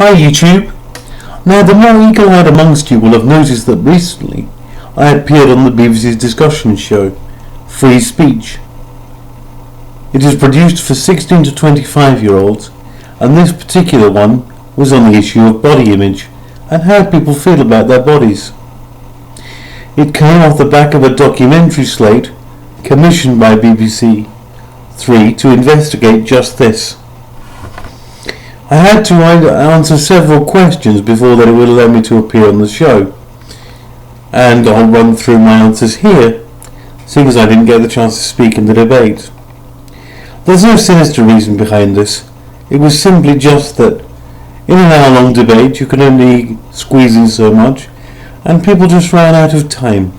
Hi YouTube! Now the more eagle-eyed amongst you will have noticed that recently I appeared on the BBC's discussion show, Free Speech. It is produced for 16 to 25 year olds, and this particular one was on the issue of body image and how people feel about their bodies. It came off the back of a documentary slate commissioned by BBC 3 to investigate just this. I had to answer several questions before they would allow me to appear on the show, and I'll run through my answers here, seeing as I didn't get the chance to speak in the debate. There's no sinister reason behind this. It was simply just that in an hour-long debate you could only squeeze in so much, and people just ran out of time.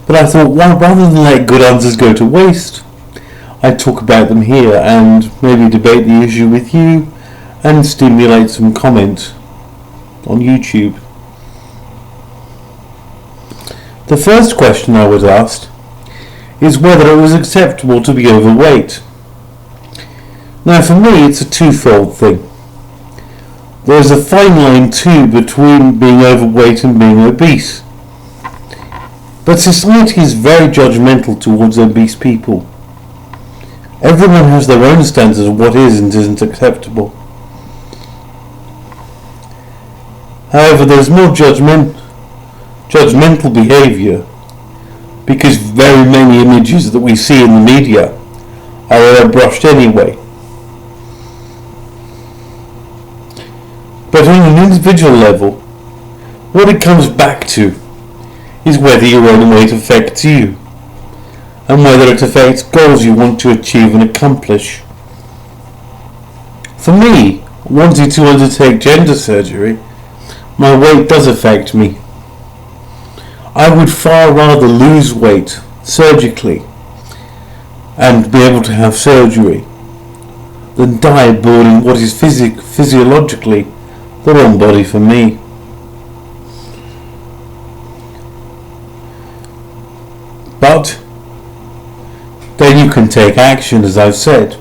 But I thought, well, rather than let good answers go to waste, I'd talk about them here and maybe debate the issue with you and stimulate some comment on YouTube. The first question I was asked is whether it was acceptable to be overweight. Now for me it's a twofold thing. There is a fine line too between being overweight and being obese. But society is very judgmental towards obese people. Everyone has their own standards of what is and isn't acceptable. However, there's more judgmental behaviour because very many images that we see in the media are airbrushed anyway. But on an individual level, what it comes back to is whether your own weight affects you and whether it affects goals you want to achieve and accomplish. For me, wanting to undertake gender surgery, my weight does affect me. I would far rather lose weight surgically and be able to have surgery than die born in what is physiologically the wrong body for me. But then you can take action, as I've said.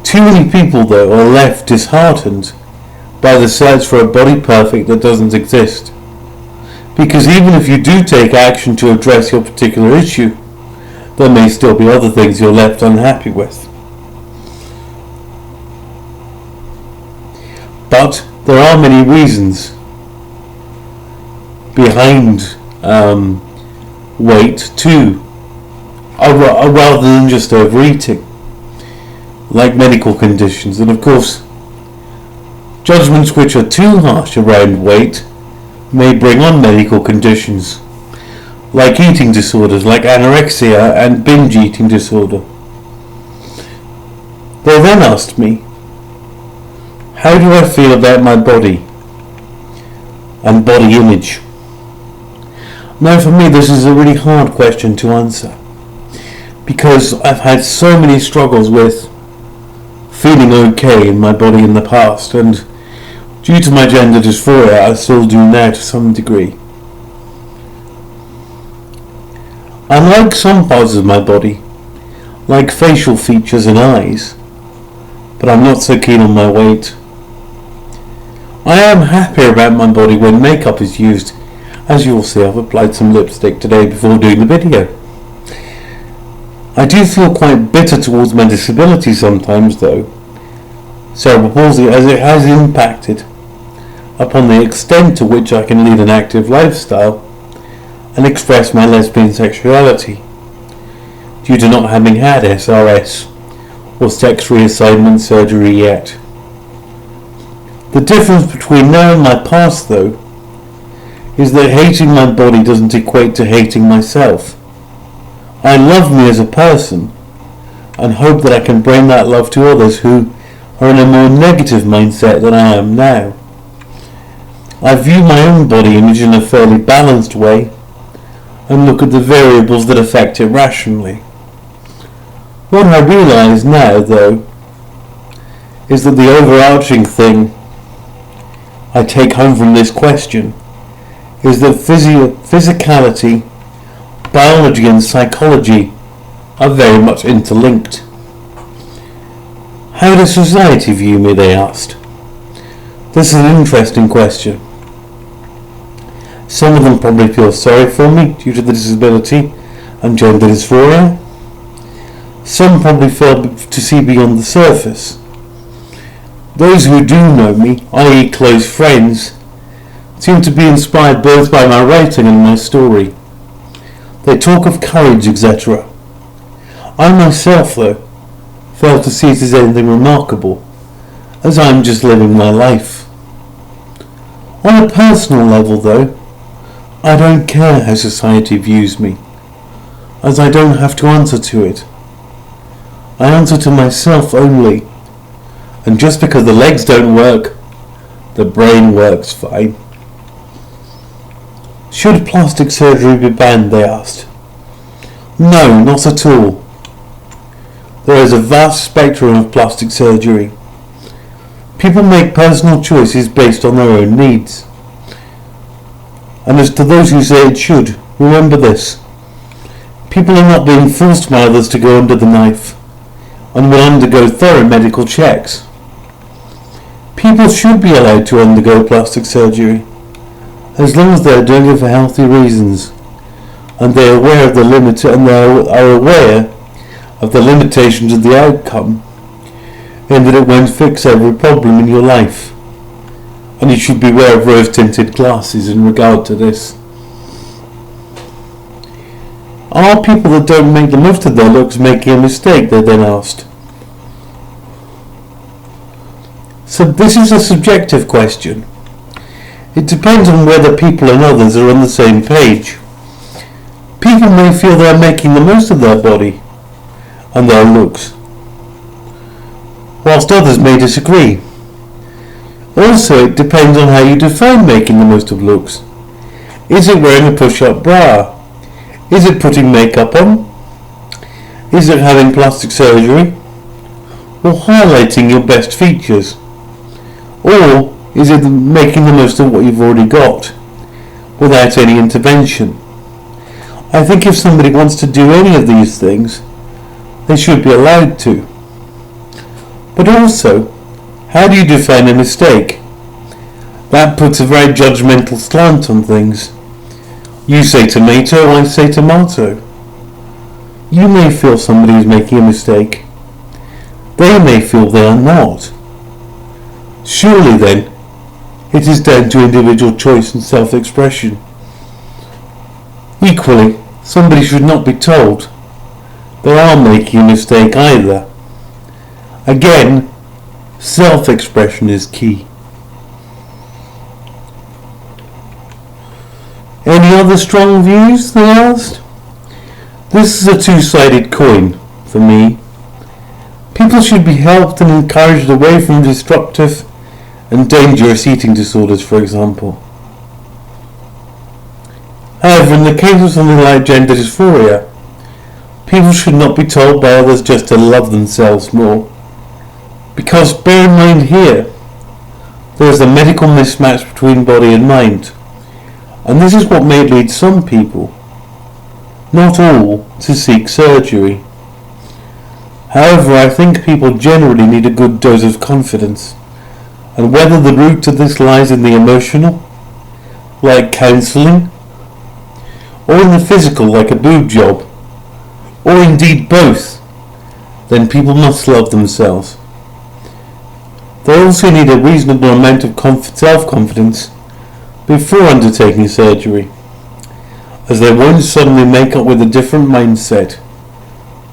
Too many people though are left disheartened by the search for a body perfect that doesn't exist. Because even if you do take action to address your particular issue, there may still be other things you're left unhappy with. But there are many reasons behind weight too, rather than just overeating, like medical conditions. And of course, judgments which are too harsh around weight may bring on medical conditions, like eating disorders like anorexia and binge eating disorder. They then asked me, how do I feel about my body and body image? Now for me this is a really hard question to answer, because I've had so many struggles with feeling okay in my body in the past, and due to my gender dysphoria I still do now to some degree. I like some parts of my body, like facial features and eyes, but I'm not so keen on my weight. I am happy about my body when makeup is used. As you will see, I've applied some lipstick today before doing the video. I do feel quite bitter towards my disability sometimes though, cerebral palsy, as it has impacted upon the extent to which I can lead an active lifestyle and express my lesbian sexuality, due to not having had SRS or sex reassignment surgery yet. The difference between now and my past though is that hating my body doesn't equate to hating myself. I love me as a person and hope that I can bring that love to others who are in a more negative mindset than I am now. I view my own body image in a fairly balanced way and look at the variables that affect it rationally. What I realise now though is that the overarching thing I take home from this question is that physicality, biology and psychology are very much interlinked. How does society view me, they asked. This is an interesting question. Some of them probably feel sorry for me due to the disability and gender dysphoria. Some probably fail to see beyond the surface. Those who do know me, i.e. close friends, seem to be inspired both by my writing and my story. They talk of courage, etc. I myself, though, fail to see it as anything remarkable, as I am just living my life. On a personal level, though, I don't care how society views me, as I don't have to answer to it. I answer to myself only, and just because the legs don't work, the brain works fine. Should plastic surgery be banned, they asked. No, not at all. There is a vast spectrum of plastic surgery. People make personal choices based on their own needs. And as to those who say it should, remember this. People are not being forced by others to go under the knife, and will undergo thorough medical checks. People should be allowed to undergo plastic surgery, as long as they are doing it for healthy reasons, and they are aware of the limitations of the outcome, and that it won't fix every problem in your life. And you should beware of rose-tinted glasses in regard to this. Are people that don't make the most of their looks making a mistake, they then asked. So this is a subjective question. It depends on whether people and others are on the same page. People may feel they are making the most of their body and their looks, whilst others may disagree. Also, it depends on how you define making the most of looks. Is it wearing a push-up bra? Is it putting makeup on? Is it having plastic surgery? Or highlighting your best features? Or is it making the most of what you've already got, without any intervention? I think if somebody wants to do any of these things, they should be allowed to. But also, how do you define a mistake? That puts a very judgmental slant on things. You say tomato, I say tomato. You may feel somebody is making a mistake. They may feel they are not. Surely then, it is down to individual choice and self-expression. Equally, somebody should not be told they are making a mistake either. Again, self-expression is key. Any other strong views, they asked? This is a two-sided coin, for me. People should be helped and encouraged away from destructive and dangerous eating disorders, for example. However, in the case of something like gender dysphoria, people should not be told by others just to love themselves more. Because bear in mind here, there is a medical mismatch between body and mind, and this is what may lead some people, not all, to seek surgery. However, I think people generally need a good dose of confidence, and whether the root to this lies in the emotional, like counselling, or in the physical, like a boob job, or indeed both, then people must love themselves. They also need a reasonable amount of self-confidence before undertaking surgery, as they won't suddenly make up with a different mindset,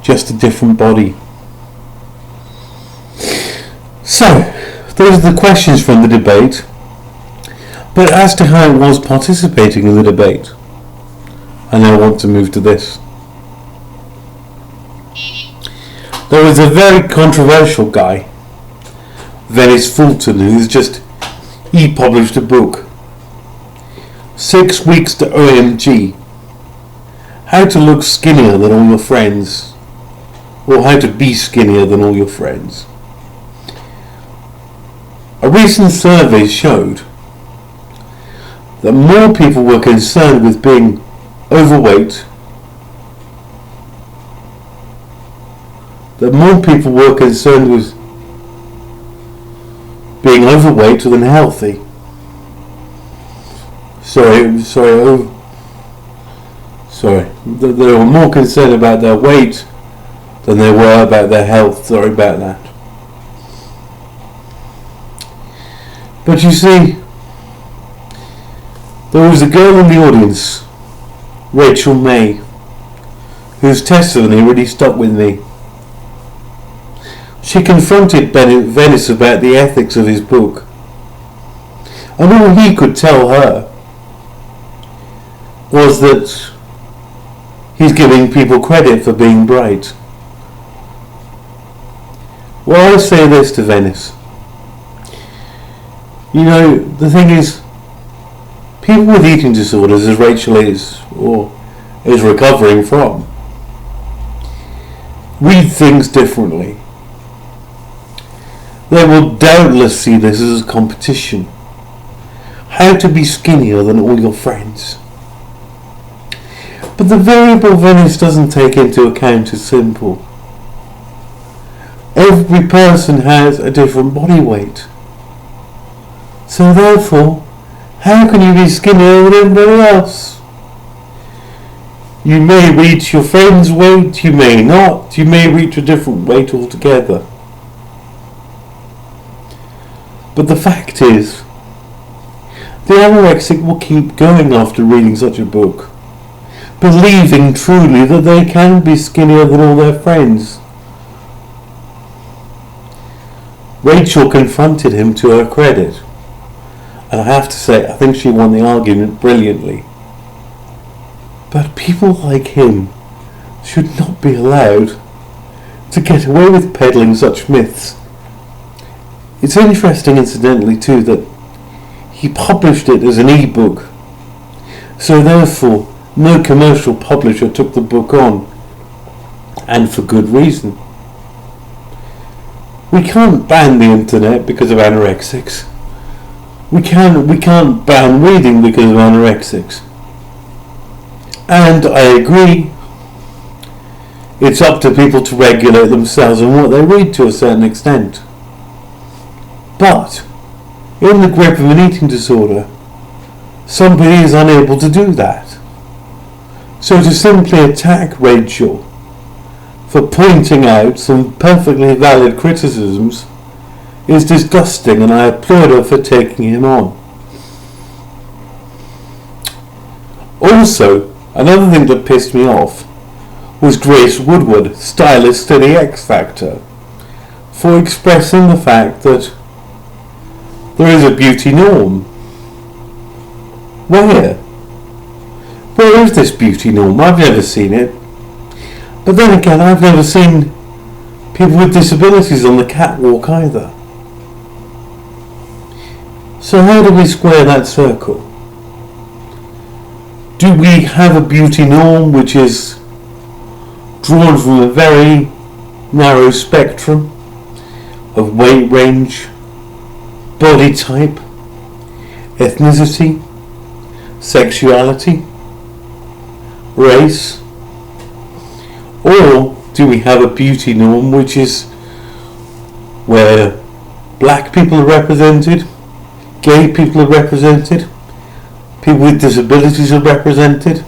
just a different body. So, those are the questions from the debate, but as to how it was participating in the debate, I now want to move to this. There was a very controversial guy, Venice Fulton, he published a book, 6 Weeks to OMG, How to Look Skinnier Than All Your Friends, or How to Be Skinnier Than All Your Friends. A recent survey showed that more people were concerned with being overweight, being overweight than healthy. Sorry. They were more concerned about their weight than they were about their health. Sorry about that. But you see, there was a girl in the audience, Rachel May, whose testimony really stuck with me. She confronted Venice about the ethics of his book, and all he could tell her was that he's giving people credit for being bright. Well, I say this to Venice. You know, the thing is, people with eating disorders, as Rachel is, or is recovering from, read things differently. They will doubtless see this as a competition. How to be skinnier than all your friends. But the variable Venice doesn't take into account is simple. Every person has a different body weight. So therefore, how can you be skinnier than everybody else? You may reach your friend's weight, you may not, you may reach a different weight altogether. But the fact is, the anorexic will keep going after reading such a book, believing truly that they can be skinnier than all their friends. Rachel confronted him to her credit, and I have to say, I think she won the argument brilliantly. But people like him should not be allowed to get away with peddling such myths. It's interesting, incidentally, too, that he published it as an e-book, so therefore no commercial publisher took the book on, and for good reason. We can't ban the internet because of anorexics. We can't ban reading because of anorexics. And I agree, it's up to people to regulate themselves and what they read to a certain extent. But in the grip of an eating disorder, somebody is unable to do that. So to simply attack Rachel for pointing out some perfectly valid criticisms is disgusting, and I applaud her for taking him on. Also, another thing that pissed me off was Grace Woodward, stylist to the X Factor, for expressing the fact that there is a beauty norm. Where? Where is this beauty norm? I've never seen it. But then again, I've never seen people with disabilities on the catwalk either. So how do we square that circle? Do we have a beauty norm which is drawn from a very narrow spectrum of weight range, body type, ethnicity, sexuality, race? Or do we have a beauty norm which is where black people are represented, gay people are represented, people with disabilities are represented?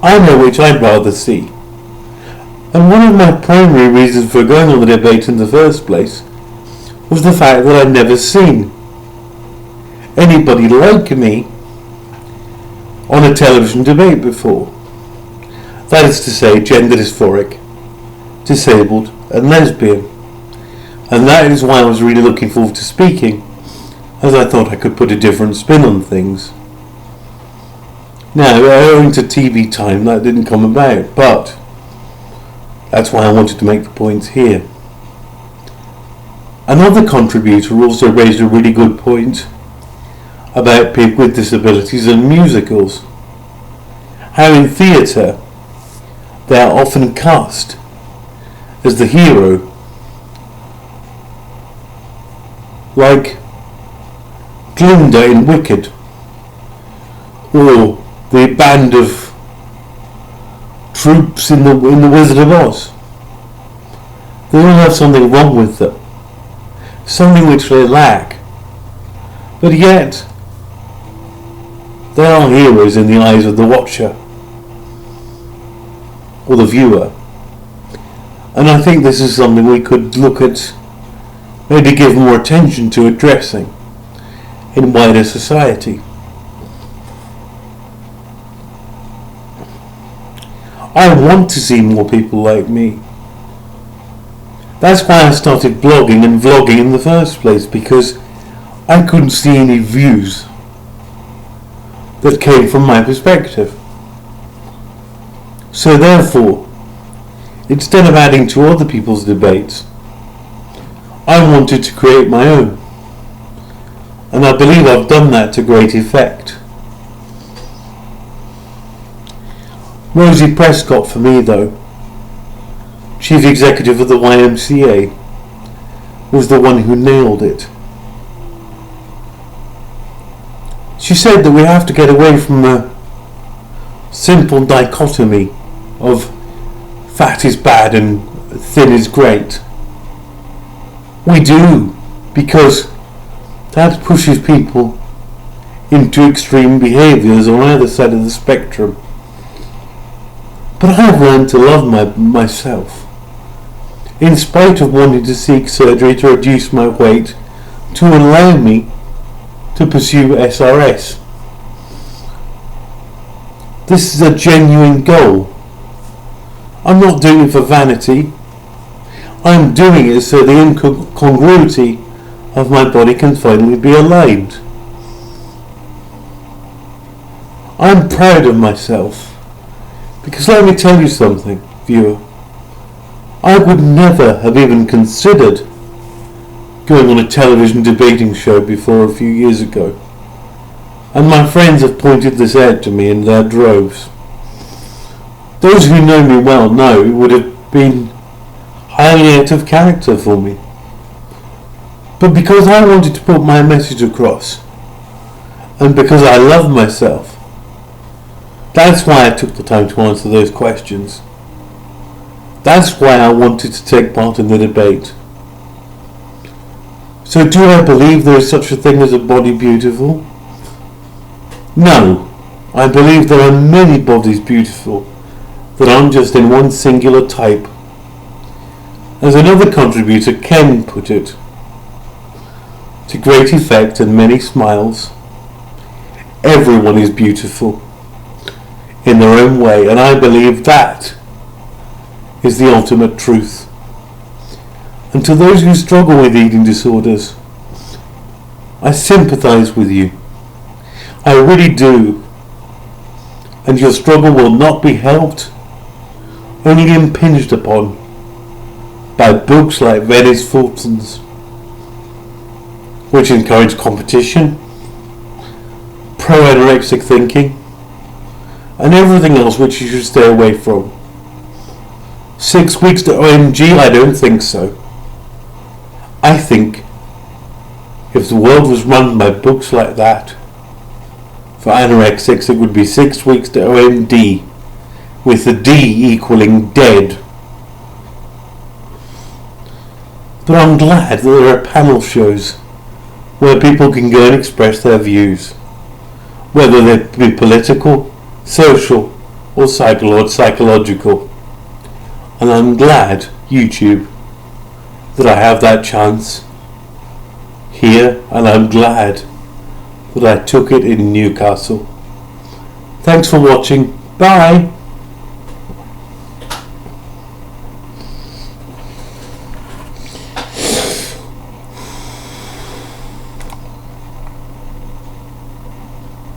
I know which I'd rather see. And one of my primary reasons for going on the debate in the first place was the fact that I'd never seen anybody like me on a television debate before. That is to say, gender dysphoric, disabled and lesbian. And that is why I was really looking forward to speaking, as I thought I could put a different spin on things. Now, owing to TV time, that didn't come about, but that's why I wanted to make the points here. Another contributor also raised a really good point about people with disabilities and musicals. How in theatre they are often cast as the hero, like Glinda in Wicked, or the band of troops in the Wizard of Oz. They all have something wrong with them. something which they lack. But yet, they are heroes in the eyes of the watcher or the viewer. And I think this is something we could look at, maybe give more attention to addressing in wider society. I want to see more people like me. That's why I started blogging and vlogging in the first place, because I couldn't see any views that came from my perspective. So therefore, instead of adding to other people's debates, I wanted to create my own. And I believe I've done that to great effect. Rosie Prescott for me though, Chief Executive of the YMCA, was the one who nailed it. She said that we have to get away from the simple dichotomy of fat is bad and thin is great. We do, because that pushes people into extreme behaviours on either side of the spectrum. But I've learned to love myself, in spite of wanting to seek surgery to reduce my weight to allow me to pursue SRS. This is a genuine goal. I'm not doing it for vanity. I'm doing it so the incongruity of my body can finally be aligned. I'm proud of myself. Because let me tell you something, viewer. I would never have even considered going on a television debating show before a few years ago. And my friends have pointed this out to me in their droves. Those who know me well know it would have been highly out of character for me. But because I wanted to put my message across, and because I love myself, that's why I took the time to answer those questions. That's why I wanted to take part in the debate. So do I believe there is such a thing as a body beautiful? No. I believe there are many bodies beautiful that aren't just in one singular type. As another contributor, Ken, put it, to great effect and many smiles, everyone is beautiful in their own way, and I believe that is the ultimate truth. And to those who struggle with eating disorders, I sympathise with you. I really do. And your struggle will not be helped, only impinged upon, by books like Venice Fulton's, which encourage competition, pro-anorexic thinking, and everything else which you should stay away from. 6 weeks to OMG? I don't think so. I think if the world was run by books like that, for anorexics it would be 6 weeks to OMD, with the D equaling dead. But I'm glad that there are panel shows where people can go and express their views, whether they be political, social or psychological. And I'm glad, YouTube, that I have that chance here, and I'm glad that I took it in Newcastle. Thanks for watching. Bye.